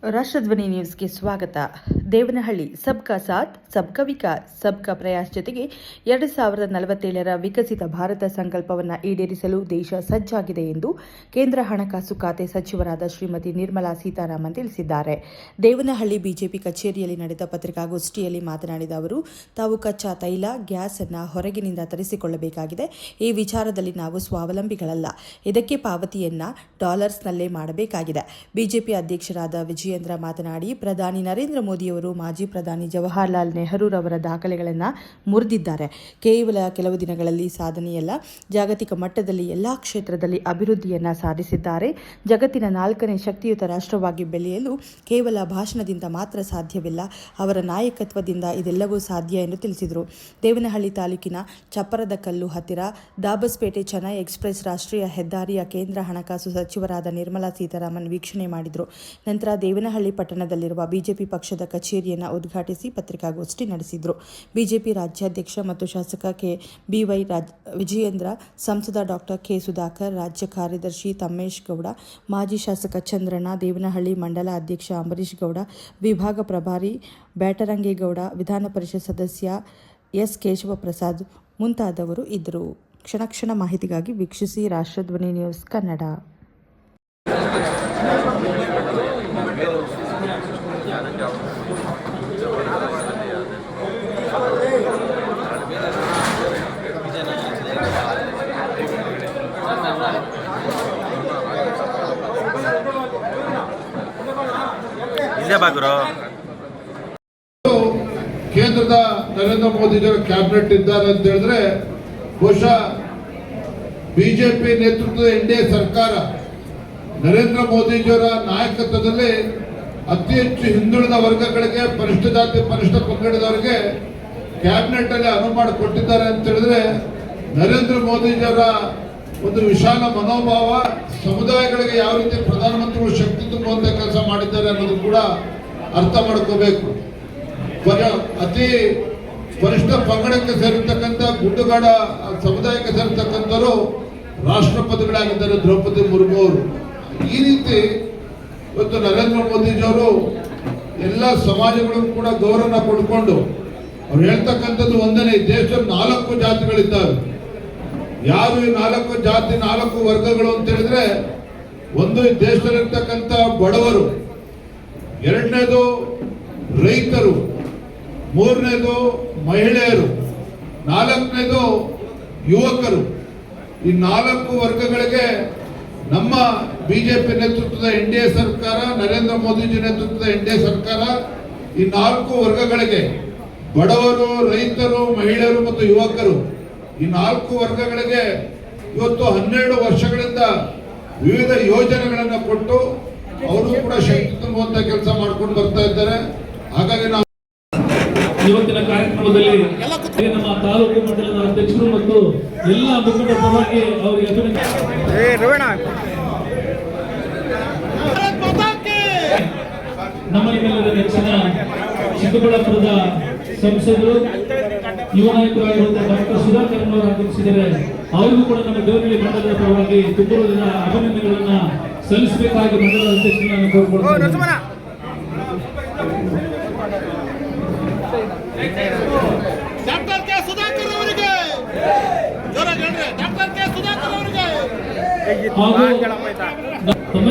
ರಾಷ್ಟ್ರಧ್ವನಿ ನ್ಯೂಸ್ಗೆ ಸ್ವಾಗತ. ದೇವನಹಳ್ಳಿ ಸಬ್ಕಾ ಸಾಥ್ ಸಬ್ಕಾ ವಿಕಾಸ್ ಸಬ್ಕಾ ಪ್ರಯಾಸ್ ಜೊತೆಗೆ 2047ರ ವಿಕಸಿತ ಭಾರತ ಸಂಕಲ್ಪವನ್ನು ಈಡೇರಿಸಲು ದೇಶ ಸಜ್ಜಾಗಿದೆ ಎಂದು ಕೇಂದ್ರ ಹಣಕಾಸು ಖಾತೆ ಸಚಿವರಾದ ಶ್ರೀಮತಿ ನಿರ್ಮಲಾ ಸೀತಾರಾಮನ್ ತಿಳಿಸಿದ್ದಾರೆ. ದೇವನಹಳ್ಳಿ ಬಿಜೆಪಿ ಕಚೇರಿಯಲ್ಲಿ ನಡೆದ ಪತ್ರಿಕಾಗೋಷ್ಠಿಯಲ್ಲಿ ಮಾತನಾಡಿದ ಅವರು, ತಾವು ಕಚ್ಚಾ ತೈಲ, ಗ್ಯಾಸ್ ಅನ್ನು ಹೊರಗಿನಿಂದ ತರಿಸಿಕೊಳ್ಳಬೇಕಾಗಿದೆ. ಈ ವಿಚಾರದಲ್ಲಿ ನಾವು ಸ್ವಾವಲಂಬಿಗಳಲ್ಲ. ಇದಕ್ಕೆ ಪಾವತಿಯನ್ನ ಡಾಲರ್ಸ್ನಲ್ಲೇ ಮಾಡಬೇಕಾಗಿದೆ. ಬಿಜೆಪಿ ಅಧ್ಯಕ್ಷರಾದ ವಿಜಯೇಂದ್ರ ಮಾತನಾಡಿ, ಪ್ರಧಾನಿ ನರೇಂದ್ರ ಮೋದಿಯವರು ಮಾಜಿ ಪ್ರಧಾನಿ ಜವಾಹರಲಾಲ್ ನೆಹರೂರವರ ದಾಖಲೆಗಳನ್ನು ಮುರಿದಿದ್ದಾರೆ. ಕೇವಲ ಕೆಲವು ದಿನಗಳಲ್ಲಿ ಸಾಧನೆಯಲ್ಲ, ಜಾಗತಿಕ ಮಟ್ಟದಲ್ಲಿ ಎಲ್ಲಾ ಕ್ಷೇತ್ರದಲ್ಲಿ ಅಭಿವೃದ್ಧಿಯನ್ನ ಸಾಧಿಸಿದ್ದಾರೆ. ಜಗತ್ತಿನ 4ನೇ ಶಕ್ತಿಯುತ ರಾಷ್ಟ್ರವಾಗಿ ಬೆಳೆಯಲು ಕೇವಲ ಭಾಷಣದಿಂದ ಮಾತ್ರ ಸಾಧ್ಯವಿಲ್ಲ, ಅವರ ನಾಯಕತ್ವದಿಂದ ಇದೆಲ್ಲವೂ ಸಾಧ್ಯ ಎಂದು ತಿಳಿಸಿದರು. ದೇವನಹಳ್ಳಿ ತಾಲೂಕಿನ ಚಪ್ಪರದಕಲ್ಲು ಹತ್ತಿರ ದಾಬಸ್ಪೇಟೆ ಚೆನ್ನೈ ಎಕ್ಸ್ಪ್ರೆಸ್ ರಾಷ್ಟ್ರೀಯ ಹೆದ್ದಾರಿಯ ಕೇಂದ್ರ ಹಣಕಾಸು ಸಚಿವರಾದ ನಿರ್ಮಲಾ ಸೀತಾರಾಮನ್ ವೀಕ್ಷಣೆ ಮಾಡಿದರು. ನಂತರ ದೇವನಹಳ್ಳಿ ಪಟ್ಟಣದಲ್ಲಿರುವ ಬಿಜೆಪಿ ಪಕ್ಷದ ಕಚೇರಿಯನ್ನು ಉದ್ಘಾಟಿಸಿ ಪತ್ರಿಕಾಗೋಷ್ಠಿ ನಡೆಸಿದರು. ಬಿಜೆಪಿ ರಾಜ್ಯಾಧ್ಯಕ್ಷ ಮತ್ತು ಶಾಸಕ ಬಿವೈ ವಿಜಯೇಂದ್ರ, ಸಂಸದ ಡಾಕ್ಟರ್ ಕೆ ಸುಧಾಕರ್, ರಾಜ್ಯ ಕಾರ್ಯದರ್ಶಿ ತಮ್ಮೇಶ್ ಗೌಡ, ಮಾಜಿ ಶಾಸಕ ಚಂದ್ರಣ್ಣ, ದೇವನಹಳ್ಳಿ ಮಂಡಲ ಅಧ್ಯಕ್ಷ ಅಂಬರೀಶ್ ಗೌಡ, ವಿಭಾಗ ಪ್ರಭಾರಿ ಬ್ಯಾಟರಂಗೇಗೌಡ, ವಿಧಾನ ಪರಿಷತ್ ಸದಸ್ಯ ಎಸ್ ಕೇಶವಪ್ರಸಾದ್ ಮುಂತಾದವರು ಇದ್ದರು. ಕ್ಷಣ ಮಾಹಿತಿಗಾಗಿ ವೀಕ್ಷಿಸಿ ರಾಷ್ಟ್ರಧ್ವನಿ ನ್ಯೂಸ್ ಕನ್ನಡ. ಕೇಂದ್ರದ ನರೇಂದ್ರ ಮೋದಿಯವರ ಕ್ಯಾಬಿನೆಟ್ ಇದ್ದಾರೆ ಅಂತ ಹೇಳಿದ್ರೆ, ಬಹುಶಃ ಬಿಜೆಪಿ ನೇತೃತ್ವದ ಎನ್ಡಿಎ ಸರ್ಕಾರ ನರೇಂದ್ರ ಮೋದಿಜಿಯವರ ನಾಯಕತ್ವದಲ್ಲಿ ಅತಿ ಹೆಚ್ಚು ಹಿಂದುಳಿದ ವರ್ಗಗಳಿಗೆ, ಪರಿಷ್ಠ ಜಾತಿ ಪರಿಷ್ಠ ಪಂಗಡದವರಿಗೆ ಕ್ಯಾಬಿನೆಟ್ ಅಲ್ಲಿ ಅನುವು ಮಾಡಿಕೊಟ್ಟಿದ್ದಾರೆ ಅಂತ ಹೇಳಿದ್ರೆ, ನರೇಂದ್ರ ಮೋದಿಜಿಯವರ ಒಂದು ವಿಶಾಲ ಮನೋಭಾವ, ಸಮುದಾಯಗಳಿಗೆ ಯಾವ ರೀತಿ ಪ್ರಧಾನಮಂತ್ರಿಗಳು ಶಕ್ತಿ ತುಂಬುವಂತ ಕೆಲಸ ಮಾಡಿದ್ದಾರೆ ಅನ್ನೋದು ಕೂಡ ಅರ್ಥ ಮಾಡ್ಕೋಬೇಕು. ಅತಿ ಪರಿಷ್ಠ ಪಂಗಡಕ್ಕೆ ಸೇರಿರ್ತಕ್ಕಂಥ ಗುಡ್ಡಗಾಡ ಸಮುದಾಯಕ್ಕೆ ಸೇರಿರ್ತಕ್ಕಂಥವರು ರಾಷ್ಟ್ರಪತಿಗಳಾಗಿದ್ದಾರೆ ದ್ರೌಪದಿ ಮುರ್ಮು ಅವರು. ಈ ರೀತಿ ಇವತ್ತು ನರೇಂದ್ರ ಮೋದಿಜಿಯವರು ಎಲ್ಲ ಸಮಾಜಗಳಿಗೂ ಕೂಡ ಗೌರವ ಕೊಡ್ಕೊಂಡು ಅವ್ರು ಹೇಳ್ತಕ್ಕಂಥದ್ದು ಒಂದನೇ, ದೇಶದ 4 ಜಾತಿಗಳಿದ್ದಾವೆ. ಯಾರು ಈ 4 ಜಾತಿ 4 ವರ್ಗಗಳು ಅಂತ ಹೇಳಿದ್ರೆ, ಒಂದು ಈ ದೇಶದಲ್ಲಿರ್ತಕ್ಕಂಥ ಬಡವರು, ಎರಡನೇದು ರೈತರು, ಮೂರನೇದು ಮಹಿಳೆಯರು, 4ನೇದು ಯುವಕರು. ಈ 4 ವರ್ಗಗಳಿಗೆ ನಮ್ಮ ಬಿಜೆಪಿ ನೇತೃತ್ವದ ಎನ್ಡಿಎ ಸರ್ಕಾರ, ನರೇಂದ್ರ ಮೋದಿಜಿ ನೇತೃತ್ವದ ಎನ್ಡಿಎ ಸರ್ಕಾರ ಈ 4 ವರ್ಗಗಳಿಗೆ, ಬಡವರು, ರೈತರು, ಮಹಿಳೆಯರು ಮತ್ತು ಯುವಕರು, ಈ 4 ವರ್ಗಗಳಿಗೆ ಇವತ್ತು 12 ವರ್ಷಗಳಿಂದ ವಿವಿಧ ಯೋಜನೆಗಳನ್ನು ಕೊಟ್ಟು ಅವರು ಕೂಡ ಶಕ್ತಿ ತುಂಬುವಂತ ಕೆಲಸ ಮಾಡ್ಕೊಂಡು ಬರ್ತಾ ಇದ್ದಾರೆ. ಹಾಗಾಗಿ ನಾವು ಇವತ್ತಿನ ಕಾರ್ಯಕ್ರಮದಲ್ಲಿ ನಮ್ಮ ತಾಲೂಕು ಮಂಡಲದ ಅಧ್ಯಕ್ಷರು ಮತ್ತು ಎಲ್ಲ ಮುಖಂಡರ ಪರವಾಗಿ ಅವರಿಗೆ ನಮ್ಮನ್ನೆಲ್ಲರ ನೆಚ್ಚಿನ ಚಿಕ್ಕಬಳ್ಳಾಪುರದ ಸಂಸದರು, ಯುವ ನಾಯಕರಾಗಿರುವಂತಹ ಡಾಕ್ಟರ್ ಸುಧಾಕರ್ ಅವರು ಆಗಮಿಸಿದ್ದಾರೆ. ಅವರಿಗೂ ಕೂಡ ನಮ್ಮ ದೇವನಹಳ್ಳಿ ಮಂಡಲದ ಪರವಾಗಿ ತುಂಬುವುದರ ಅಭಿನಂದನೆಗಳನ್ನ ಸಲ್ಲಿಸಬೇಕಾಗಿ ಮಂಡಲದ ಅಧ್ಯಕ್ಷರನ್ನು ಕೋರಿಕೊಳ್ಳುತ್ತೇನೆ. ಡಾಕ್ಟರ್ ಕೆ ಸುಧಾಕರ್ ಅವರಿಗೆ ಹಾಗೂ